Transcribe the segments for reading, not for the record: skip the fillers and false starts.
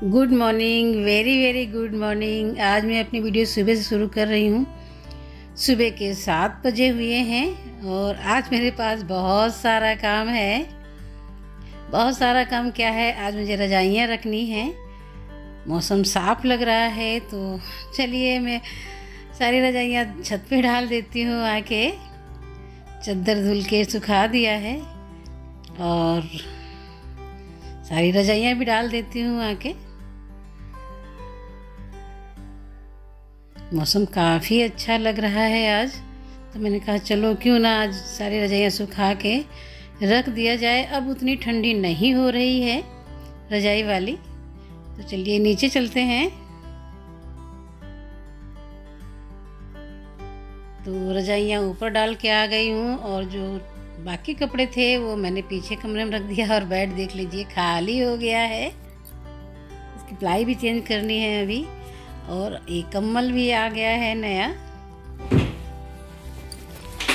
Good morning, very very good morning. आज मैं अपनी वीडियो सुबह से शुरू कर रही हूँ। सुबह के 7 बजे हुए हैं और आज मेरे पास बहुत सारा काम है। बहुत सारा काम क्या है, आज मुझे रजाइयाँ रखनी हैं। मौसम साफ लग रहा है तो चलिए मैं सारी रजाइयाँ छत पे डाल देती हूँ। आके चद्दर धुल के सुखा दिया है और सारी रजाइयाँ भी डाल देती हूँ आके। मौसम काफ़ी अच्छा लग रहा है आज, तो मैंने कहा चलो क्यों ना आज सारी रजाइयाँ सुखा के रख दिया जाए। अब उतनी ठंडी नहीं हो रही है रजाई वाली, तो चलिए नीचे चलते हैं। तो रजाइयाँ ऊपर डाल के आ गई हूँ और जो बाकी कपड़े थे वो मैंने पीछे कमरे में रख दिया और बेड देख लीजिए खाली हो गया है। इसकी प्लाई भी चेंज करनी है अभी और एक कम्बल भी आ गया है नया।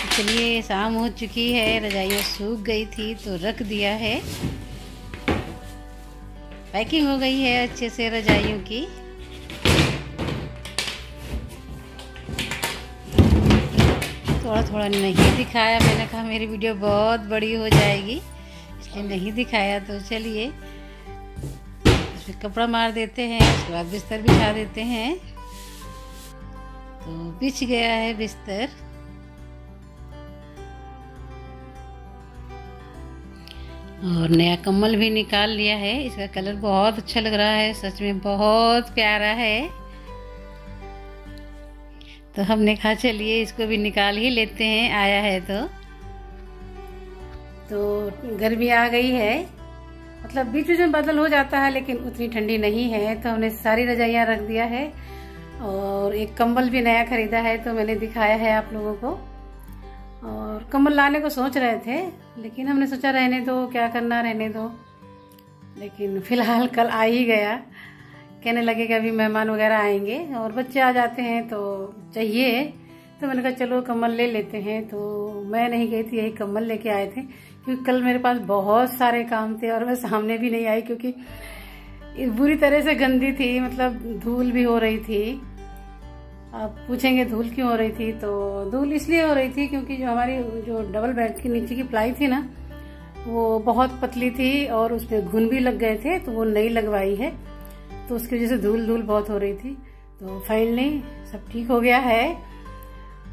चलिए शाम हो चुकी है, रजाइयाँ सूख गई थी तो रख दिया है। पैकिंग हो गई है अच्छे से रजाइयों की। थोड़ा थोड़ा नहीं दिखाया, मैंने कहा मेरी वीडियो बहुत बड़ी हो जाएगी इसलिए नहीं दिखाया। तो चलिए इसमें कपड़ा मार देते हैं, उसके बाद बिस्तर बिछा देते हैं। तो बिछ गया है बिस्तर। और नया कम्बल भी निकाल लिया है। इसका कलर बहुत अच्छा लग रहा है, सच में बहुत प्यारा है। तो हमने कहा चलिए इसको भी निकाल ही लेते हैं, आया है तो गर्मी आ गई है। मतलब बीच बीच में बादल हो जाता है लेकिन उतनी ठंडी नहीं है। तो हमने सारी रजाइयाँ रख दिया है और एक कंबल भी नया खरीदा है तो मैंने दिखाया है आप लोगों को। और कंबल लाने को सोच रहे थे लेकिन हमने सोचा रहने दो, क्या करना रहने दो। लेकिन फ़िलहाल कल आ ही गया। कहने लगे कि अभी मेहमान वगैरह आएंगे और बच्चे आ जाते हैं तो चाहिए। तो मैंने कहा चलो कंबल ले लेते हैं। तो मैं नहीं गई थी, यही कंबल लेके आए थे क्योंकि कल मेरे पास बहुत सारे काम थे और मैं सामने भी नहीं आई क्योंकि बुरी तरह से गंदी थी। मतलब धूल भी हो रही थी। आप पूछेंगे धूल क्यों हो रही थी, तो धूल इसलिए हो रही थी क्योंकि जो हमारी जो डबल बेड की नीचे की प्लाई थी ना, वो बहुत पतली थी और उसमें घुन भी लग गए थे तो वो नई लगवाई है, तो उसकी वजह से धूल बहुत हो रही थी। तो फाइनली सब ठीक हो गया है।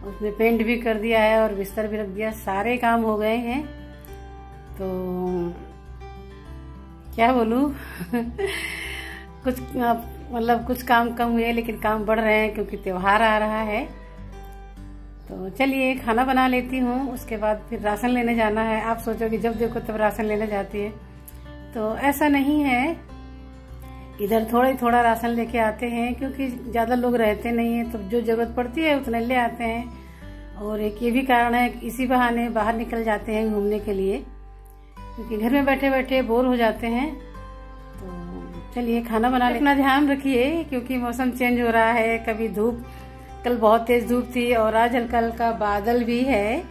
उसने पेंट भी कर दिया है और बिस्तर भी रख दिया, सारे काम हो गए हैं। तो क्या बोलूं कुछ मतलब कुछ काम कम हुए लेकिन काम बढ़ रहे हैं क्योंकि त्योहार आ रहा है। तो चलिए खाना बना लेती हूँ, उसके बाद फिर राशन लेने जाना है। आप सोचोगे जब देखो तब राशन लेने जाती है, तो ऐसा नहीं है। इधर थोड़ा ही थोड़ा राशन लेके आते हैं क्योंकि ज़्यादा लोग रहते नहीं हैं, तो जो ज़रूरत पड़ती है उतने ले आते हैं। और एक ये भी कारण है कि इसी बहाने बाहर निकल जाते हैं घूमने के लिए, क्योंकि घर में बैठे बैठे बोर हो जाते हैं। तो चलिए खाना बना ले। अपना ध्यान रखिए क्योंकि मौसम चेंज हो रहा है। कभी धूप, कल बहुत तेज धूप थी और आज हल्का हल्का बादल भी है।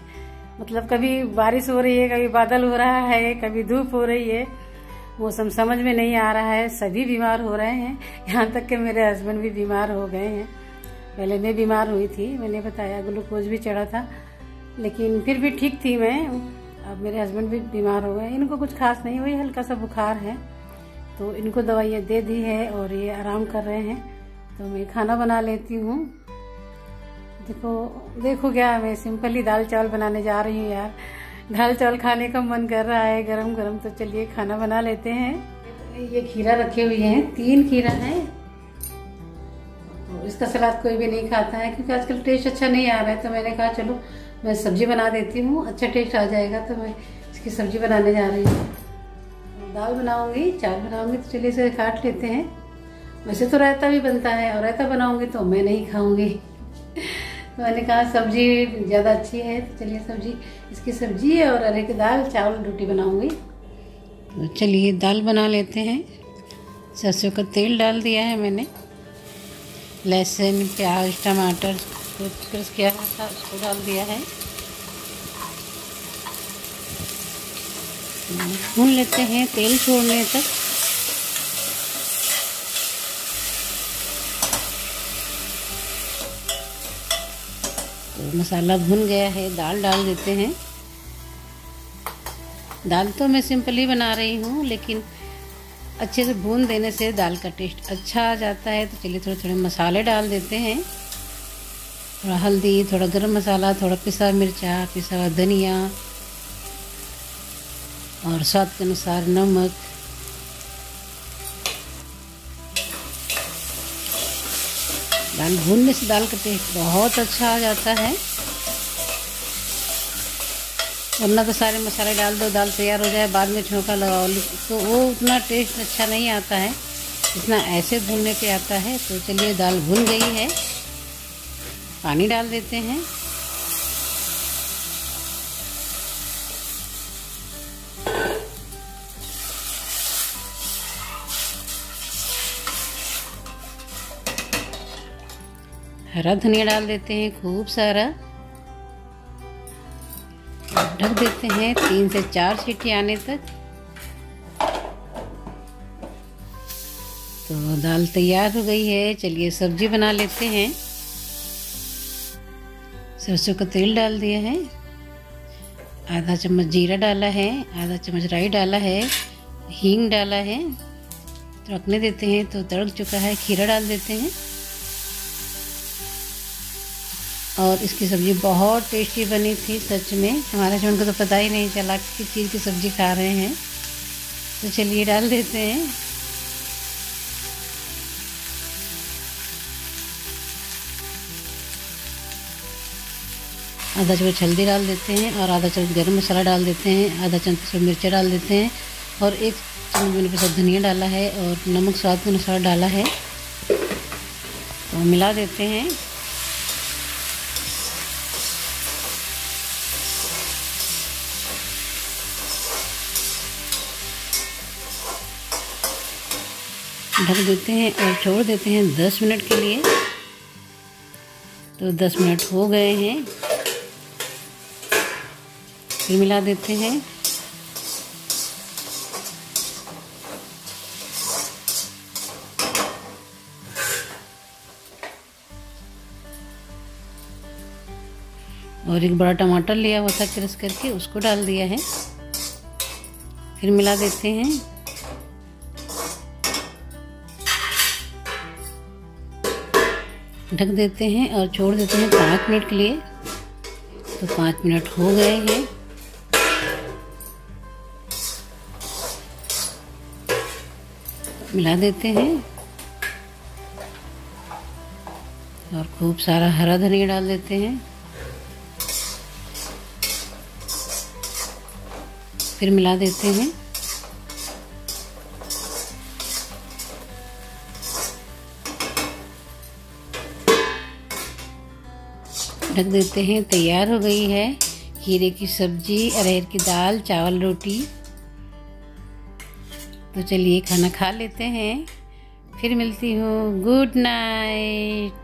मतलब कभी बारिश हो रही है, कभी बादल हो रहा है, कभी धूप हो रही है। मौसम समझ में नहीं आ रहा है। सभी बीमार हो रहे हैं, यहाँ तक कि मेरे हस्बैंड भी बीमार हो गए हैं। पहले मैं बीमार हुई थी, मैंने बताया, ग्लूकोज भी चढ़ा था लेकिन फिर भी ठीक थी मैं। अब मेरे हस्बैंड भी बीमार हो गए। इनको कुछ खास नहीं हुई, हल्का सा बुखार है, तो इनको दवाइयाँ दे दी है और ये आराम कर रहे हैं। तो मैं खाना बना लेती हूँ। देखो क्या, मैं सिंपल ही दाल चावल बनाने जा रही हूँ यार। दाल चावल खाने का मन कर रहा है गरम गरम, तो चलिए खाना बना लेते हैं। ये खीरा रखे हुए हैं, 3 खीरा है। तो इसका सलाद कोई भी नहीं खाता है क्योंकि आजकल टेस्ट अच्छा नहीं आ रहा है। तो मैंने कहा चलो मैं सब्जी बना देती हूँ, अच्छा टेस्ट आ जाएगा। तो मैं इसकी सब्जी बनाने जा रही हूँ। दाल बनाऊंगी, चावल बनाऊंगी, तो चलिए इसे काट लेते हैं। वैसे तो रायता भी बनता है और रायता बनाऊंगी तो मैं नहीं खाऊंगी। तो मैंने कहा सब्जी ज़्यादा अच्छी है, तो चलिए सब्जी, इसकी सब्जी और अरहर की दाल, चावल, रोटी बनाऊंगी। तो चलिए दाल बना लेते हैं। सरसों का तेल डाल दिया है मैंने, लहसुन, प्याज, टमाटर को क्रश किया था उसको डाल दिया है। भून लेते हैं तेल छोड़ने तक। और मसाला भुन गया है, दाल डाल देते हैं। दाल तो मैं सिंपल ही बना रही हूँ, लेकिन अच्छे से भून देने से दाल का टेस्ट अच्छा आ जाता है। तो चलिए थोड़े थोड़े मसाले डाल देते हैं। थोड़ा हल्दी, थोड़ा गरम मसाला, थोड़ा पिसा मिर्चा, पिसा हुआ धनिया और स्वाद के अनुसार नमक। दाल भूनने से दाल का टेस्ट बहुत अच्छा आ जाता है। वरना तो सारे मसाले डाल दो, दाल तैयार हो जाए, बाद में छोंका लगाओ, तो वो उतना टेस्ट अच्छा नहीं आता है जितना ऐसे भूनने पे आता है। तो चलिए दाल भुन गई है, पानी डाल देते हैं। हरा धनिया डाल देते हैं खूब सारा। ढक देते हैं 3 से 4 सीटी आने तक। तो दाल तैयार हो गई है। चलिए सब्जी बना लेते हैं। सरसों का तेल डाल दिया है, आधा चम्मच जीरा डाला है, आधा चम्मच राई डाला है, हींग डाला है। तड़कने देते हैं। तो तड़क चुका है, खीरा डाल देते हैं। और इसकी सब्ज़ी बहुत टेस्टी बनी थी सच में। हमारे हस्बैंड को तो पता ही नहीं चला किस चीज़ की सब्ज़ी खा रहे हैं। तो चलिए डाल देते हैं। आधा चम्मच हल्दी डाल देते हैं और आधा चम्मच गरम मसाला डाल देते हैं, आधा चम्मच मिर्चा डाल देते हैं और 1 चम्मच मैंने पिसा धनिया डाला है और नमक स्वाद के अनुसार डाला है। तो मिला देते हैं। ढक देते हैं और छोड़ देते हैं 10 मिनट के लिए। तो 10 मिनट हो गए हैं। फिर मिला देते हैं। और एक बड़ा टमाटर लिया हुआ था क्रश करके, उसको डाल दिया है। फिर मिला देते हैं। ढक देते हैं और छोड़ देते हैं 5 मिनट के लिए। तो 5 मिनट हो गए हैं। मिला देते हैं और खूब सारा हरा धनिया डाल देते हैं। फिर मिला देते हैं। ढक देते हैं। तैयार हो गई है खीरे की सब्जी, अरहर की दाल, चावल, रोटी। तो चलिए खाना खा लेते हैं। फिर मिलती हूँ। Good night.